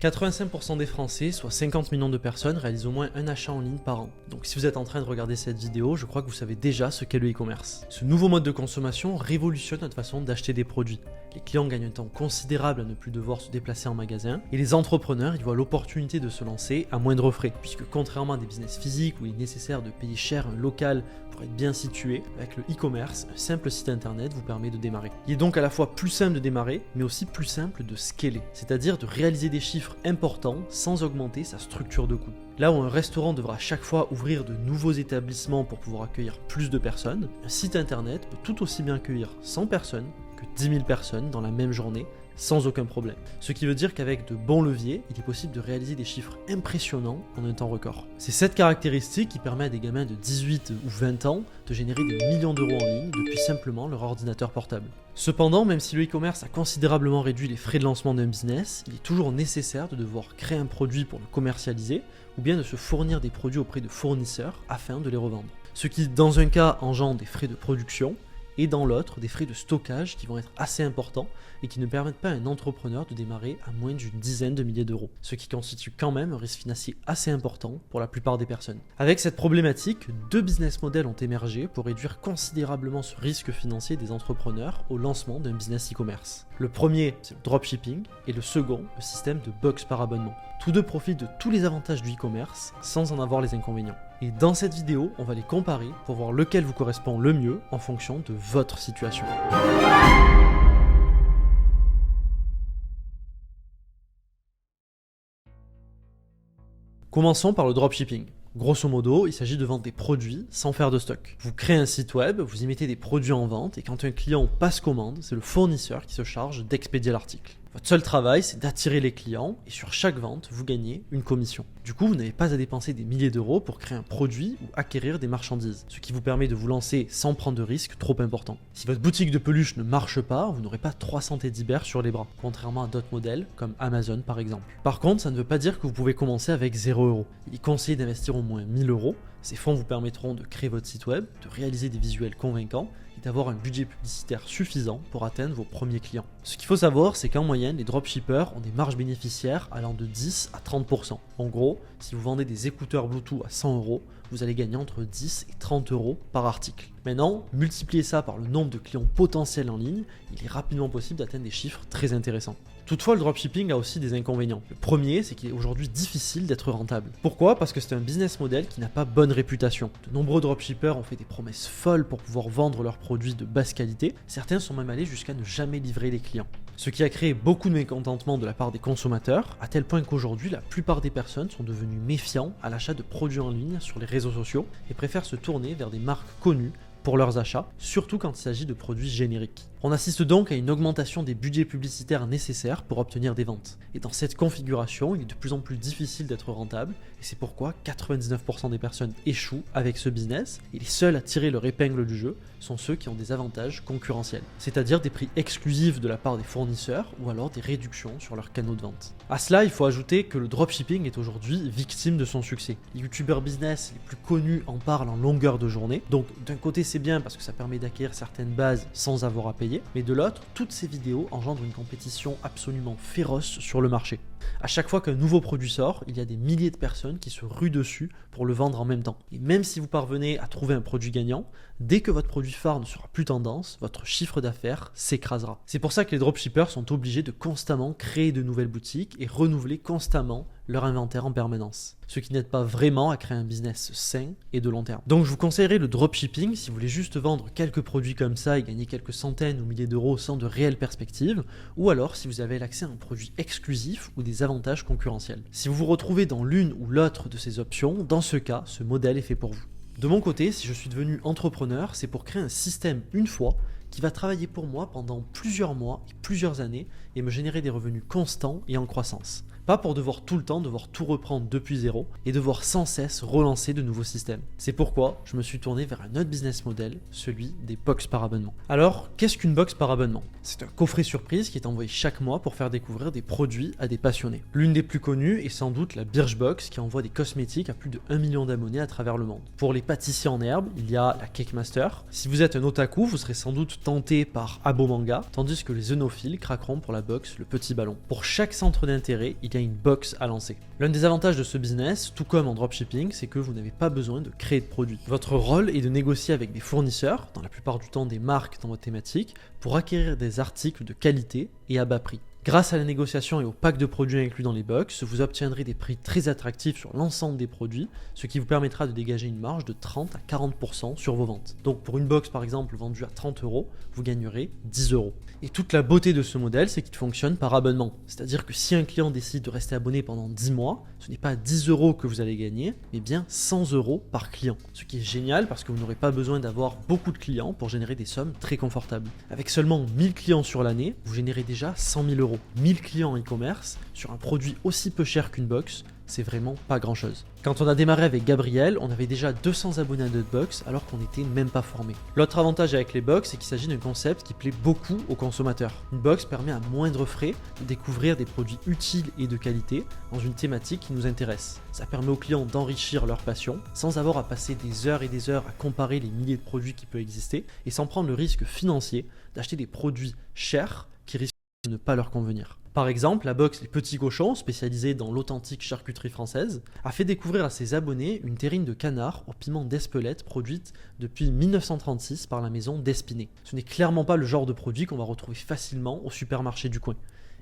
85% des Français, soit 50 millions de personnes, réalisent au moins un achat en ligne par an. Donc si vous êtes en train de regarder cette vidéo, je crois que vous savez déjà ce qu'est le e-commerce. Ce nouveau mode de consommation révolutionne notre façon d'acheter des produits. Les clients gagnent un temps considérable à ne plus devoir se déplacer en magasin, et les entrepreneurs y voient l'opportunité de se lancer à moindre frais, puisque contrairement à des business physiques où il est nécessaire de payer cher un local pour être bien situé, avec le e-commerce, un simple site internet vous permet de démarrer. Il est donc à la fois plus simple de démarrer, mais aussi plus simple de scaler, c'est-à-dire de réaliser des chiffres importants sans augmenter sa structure de coût. Là où un restaurant devra à chaque fois ouvrir de nouveaux établissements pour pouvoir accueillir plus de personnes, un site internet peut tout aussi bien accueillir 100 personnes que 10 000 personnes dans la même journée, sans aucun problème. Ce qui veut dire qu'avec de bons leviers, il est possible de réaliser des chiffres impressionnants en un temps record. C'est cette caractéristique qui permet à des gamins de 18 ou 20 ans de générer des millions d'euros en ligne depuis simplement leur ordinateur portable. Cependant, même si le e-commerce a considérablement réduit les frais de lancement d'un business, il est toujours nécessaire de devoir créer un produit pour le commercialiser ou bien de se fournir des produits auprès de fournisseurs afin de les revendre. Ce qui, dans un cas, engendre des frais de production et dans l'autre, des frais de stockage qui vont être assez importants et qui ne permettent pas à un entrepreneur de démarrer à moins d'une dizaine de milliers d'euros, ce qui constitue quand même un risque financier assez important pour la plupart des personnes. Avec cette problématique, deux business models ont émergé pour réduire considérablement ce risque financier des entrepreneurs au lancement d'un business e-commerce. Le premier, c'est le dropshipping, et le second, le système de box par abonnement. Tous deux profitent de tous les avantages du e-commerce sans en avoir les inconvénients. Et dans cette vidéo, on va les comparer pour voir lequel vous correspond le mieux en fonction de votre situation. Commençons par le dropshipping. Grosso modo, il s'agit de vendre des produits sans faire de stock. Vous créez un site web, vous y mettez des produits en vente et quand un client passe commande, c'est le fournisseur qui se charge d'expédier l'article. Votre seul travail, c'est d'attirer les clients et sur chaque vente, vous gagnez une commission. Du coup, vous n'avez pas à dépenser des milliers d'euros pour créer un produit ou acquérir des marchandises, ce qui vous permet de vous lancer sans prendre de risques trop importants. Si votre boutique de peluche ne marche pas, vous n'aurez pas 300 teddy-bears sur les bras, contrairement à d'autres modèles comme Amazon par exemple. Par contre, ça ne veut pas dire que vous pouvez commencer avec 0 €. Il est conseillé d'investir au moins 1000 €. Ces fonds vous permettront de créer votre site web, de réaliser des visuels convaincants et d'avoir un budget publicitaire suffisant pour atteindre vos premiers clients. Ce qu'il faut savoir, c'est qu'en moyenne, les dropshippers ont des marges bénéficiaires allant de 10 à 30%. En gros, si vous vendez des écouteurs Bluetooth à 100 €, vous allez gagner entre 10 et 30 € par article. Maintenant, multipliez ça par le nombre de clients potentiels en ligne, il est rapidement possible d'atteindre des chiffres très intéressants. Toutefois, le dropshipping a aussi des inconvénients. Le premier, c'est qu'il est aujourd'hui difficile d'être rentable. Pourquoi ? Parce que c'est un business model qui n'a pas bonne réputation. De nombreux dropshippers ont fait des promesses folles pour pouvoir vendre leurs produits de basse qualité. Certains sont même allés jusqu'à ne jamais livrer les clients. Ce qui a créé beaucoup de mécontentement de la part des consommateurs, à tel point qu'aujourd'hui, la plupart des personnes sont devenues méfiants à l'achat de produits en ligne sur les réseaux sociaux et préfèrent se tourner vers des marques connues pour leurs achats, surtout quand il s'agit de produits génériques. On assiste donc à une augmentation des budgets publicitaires nécessaires pour obtenir des ventes. Et dans cette configuration, il est de plus en plus difficile d'être rentable, et c'est pourquoi 99% des personnes échouent avec ce business, et les seuls à tirer leur épingle du jeu sont ceux qui ont des avantages concurrentiels, c'est-à-dire des prix exclusifs de la part des fournisseurs, ou alors des réductions sur leurs canaux de vente. À cela, il faut ajouter que le dropshipping est aujourd'hui victime de son succès. Les youtubeurs business les plus connus en parlent en longueur de journée, donc d'un côté c'est bien parce que ça permet d'acquérir certaines bases sans avoir à payer, mais de l'autre, toutes ces vidéos engendrent une compétition absolument féroce sur le marché. À chaque fois qu'un nouveau produit sort, il y a des milliers de personnes qui se ruent dessus pour le vendre en même temps. Et même si vous parvenez à trouver un produit gagnant, dès que votre produit phare ne sera plus tendance, votre chiffre d'affaires s'écrasera. C'est pour ça que les dropshippers sont obligés de constamment créer de nouvelles boutiques et renouveler constamment leur inventaire en permanence, ce qui n'aide pas vraiment à créer un business sain et de long terme. Donc je vous conseillerais le dropshipping si vous voulez juste vendre quelques produits comme ça et gagner quelques centaines ou milliers d'euros sans de réelles perspectives, ou alors si vous avez l'accès à un produit exclusif ou des avantages concurrentiels. Si vous vous retrouvez dans l'une ou l'autre de ces options, dans ce cas, ce modèle est fait pour vous. De mon côté, si je suis devenu entrepreneur, c'est pour créer un système une fois qui va travailler pour moi pendant plusieurs mois et plusieurs années et me générer des revenus constants et en croissance. Pas pour devoir tout le temps tout reprendre depuis zéro et devoir sans cesse relancer de nouveaux systèmes. C'est pourquoi je me suis tourné vers un autre business model, celui des box par abonnement. Alors, qu'est-ce qu'une box par abonnement ? C'est un coffret surprise qui est envoyé chaque mois pour faire découvrir des produits à des passionnés. L'une des plus connues est sans doute la Birchbox qui envoie des cosmétiques à plus de 1 million d'abonnés à travers le monde. Pour les pâtissiers en herbe, il y a la Cake Master. Si vous êtes un otaku, vous serez sans doute tenté par Abo Manga, tandis que les œnophiles craqueront pour la box Le Petit Ballon. Pour chaque centre d'intérêt, il quelqu'un une box à lancer. L'un des avantages de ce business, tout comme en dropshipping, c'est que vous n'avez pas besoin de créer de produits. Votre rôle est de négocier avec des fournisseurs, dans la plupart du temps des marques dans votre thématique, pour acquérir des articles de qualité et à bas prix. Grâce à la négociation et au pack de produits inclus dans les box, vous obtiendrez des prix très attractifs sur l'ensemble des produits, ce qui vous permettra de dégager une marge de 30 à 40% sur vos ventes. Donc pour une box par exemple vendue à 30 €, vous gagnerez 10 €. Et toute la beauté de ce modèle, c'est qu'il fonctionne par abonnement. C'est-à-dire que si un client décide de rester abonné pendant 10 mois, ce n'est pas 10 € que vous allez gagner, mais bien 100 € par client. Ce qui est génial parce que vous n'aurez pas besoin d'avoir beaucoup de clients pour générer des sommes très confortables. Avec seulement 1000 clients sur l'année, vous générez déjà 100 000 €. 1000 clients en e-commerce sur un produit aussi peu cher qu'une box, c'est vraiment pas grand chose. Quand on a démarré avec Gabriel, on avait déjà 200 abonnés à notre box alors qu'on n'était même pas formé. L'autre avantage avec les box, c'est qu'il s'agit d'un concept qui plaît beaucoup aux consommateurs. Une box permet à moindre frais de découvrir des produits utiles et de qualité dans une thématique qui nous intéresse. Ça permet aux clients d'enrichir leur passion sans avoir à passer des heures et des heures à comparer les milliers de produits qui peuvent exister et sans prendre le risque financier d'acheter des produits chers qui risquent de ne pas leur convenir. Par exemple, la box Les Petits Cochons, spécialisée dans l'authentique charcuterie française, a fait découvrir à ses abonnés une terrine de canard au piment d'Espelette produite depuis 1936 par la maison d'Espinay. Ce n'est clairement pas le genre de produit qu'on va retrouver facilement au supermarché du coin.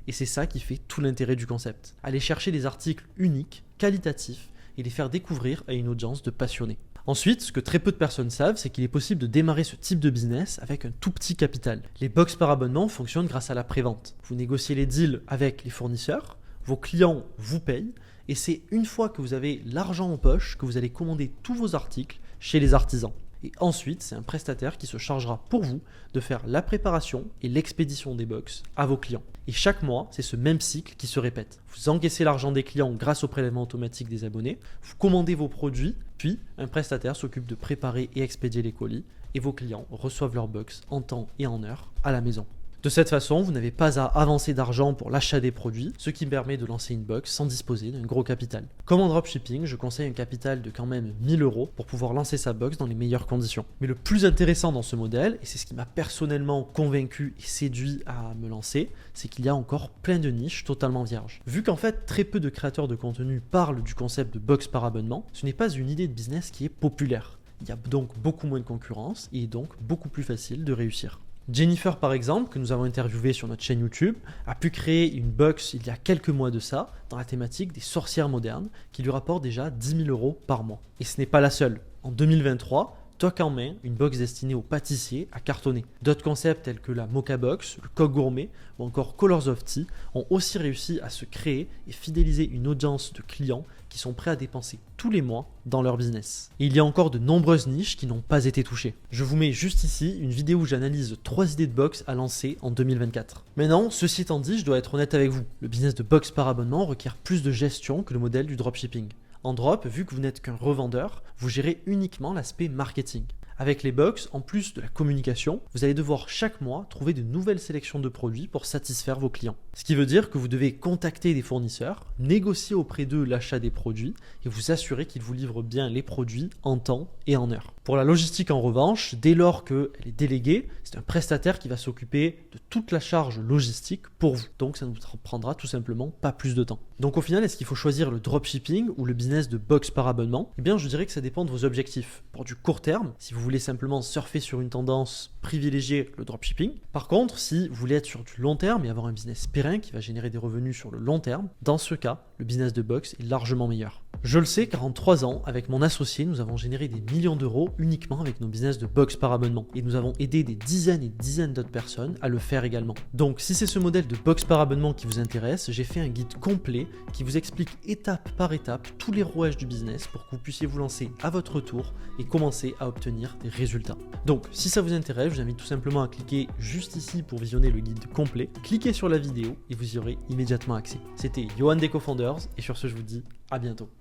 Et c'est ça qui fait tout l'intérêt du concept. Aller chercher des articles uniques, qualitatifs, et les faire découvrir à une audience de passionnés. Ensuite, ce que très peu de personnes savent, c'est qu'il est possible de démarrer ce type de business avec un tout petit capital. Les box par abonnement fonctionnent grâce à la prévente. Vous négociez les deals avec les fournisseurs, vos clients vous payent, et c'est une fois que vous avez l'argent en poche que vous allez commander tous vos articles chez les artisans. Et ensuite, c'est un prestataire qui se chargera pour vous de faire la préparation et l'expédition des box à vos clients. Et chaque mois, c'est ce même cycle qui se répète. Vous encaissez l'argent des clients grâce au prélèvement automatique des abonnés, vous commandez vos produits, puis un prestataire s'occupe de préparer et expédier les colis, et vos clients reçoivent leurs box en temps et en heure à la maison. De cette façon, vous n'avez pas à avancer d'argent pour l'achat des produits, ce qui permet de lancer une box sans disposer d'un gros capital. Comme en dropshipping, je conseille un capital de quand même 1000 € pour pouvoir lancer sa box dans les meilleures conditions. Mais le plus intéressant dans ce modèle, et c'est ce qui m'a personnellement convaincu et séduit à me lancer, c'est qu'il y a encore plein de niches totalement vierges. Vu qu'en fait très peu de créateurs de contenu parlent du concept de box par abonnement, ce n'est pas une idée de business qui est populaire. Il y a donc beaucoup moins de concurrence et donc beaucoup plus facile de réussir. Jennifer par exemple, que nous avons interviewé sur notre chaîne YouTube, a pu créer une box il y a quelques mois de ça dans la thématique des sorcières modernes qui lui rapporte déjà 10 000 € par mois. Et ce n'est pas la seule. En 2023, Toc en main, une box destinée aux pâtissiers, a cartonné. D'autres concepts tels que la Mocha Box, le Coq Gourmet ou encore Colors of Tea ont aussi réussi à se créer et fidéliser une audience de clients qui sont prêts à dépenser tous les mois dans leur business. Et il y a encore de nombreuses niches qui n'ont pas été touchées. Je vous mets juste ici une vidéo où j'analyse 3 idées de box à lancer en 2024. Maintenant, ceci étant dit, je dois être honnête avec vous. Le business de box par abonnement requiert plus de gestion que le modèle du dropshipping. En drop, vu que vous n'êtes qu'un revendeur, vous gérez uniquement l'aspect marketing. Avec les box, en plus de la communication, vous allez devoir chaque mois trouver de nouvelles sélections de produits pour satisfaire vos clients. Ce qui veut dire que vous devez contacter des fournisseurs, négocier auprès d'eux l'achat des produits et vous assurer qu'ils vous livrent bien les produits en temps et en heure. Pour la logistique en revanche, dès lors qu'elle est déléguée, c'est un prestataire qui va s'occuper de toute la charge logistique pour vous. Donc ça ne vous prendra tout simplement pas plus de temps. Donc au final, est-ce qu'il faut choisir le dropshipping ou le business de box par abonnement? Eh bien, je dirais que ça dépend de vos objectifs. Pour du court terme, si vous voulez simplement surfer sur une tendance, privilégiez le dropshipping. Par contre, si vous voulez être sur du long terme et avoir un business périn qui va générer des revenus sur le long terme, dans ce cas, le business de box est largement meilleur. Je le sais car en 3 ans, avec mon associé, nous avons généré des millions d'euros uniquement avec nos business de box par abonnement. Et nous avons aidé des dizaines et dizaines d'autres personnes à le faire également. Donc si c'est ce modèle de box par abonnement qui vous intéresse, j'ai fait un guide complet qui vous explique étape par étape tous les rouages du business pour que vous puissiez vous lancer à votre tour et commencer à obtenir des résultats. Donc si ça vous intéresse, je vous invite tout simplement à cliquer juste ici pour visionner le guide complet. Cliquez sur la vidéo et vous y aurez immédiatement accès. C'était Johan des Co-Founders et sur ce je vous dis à bientôt.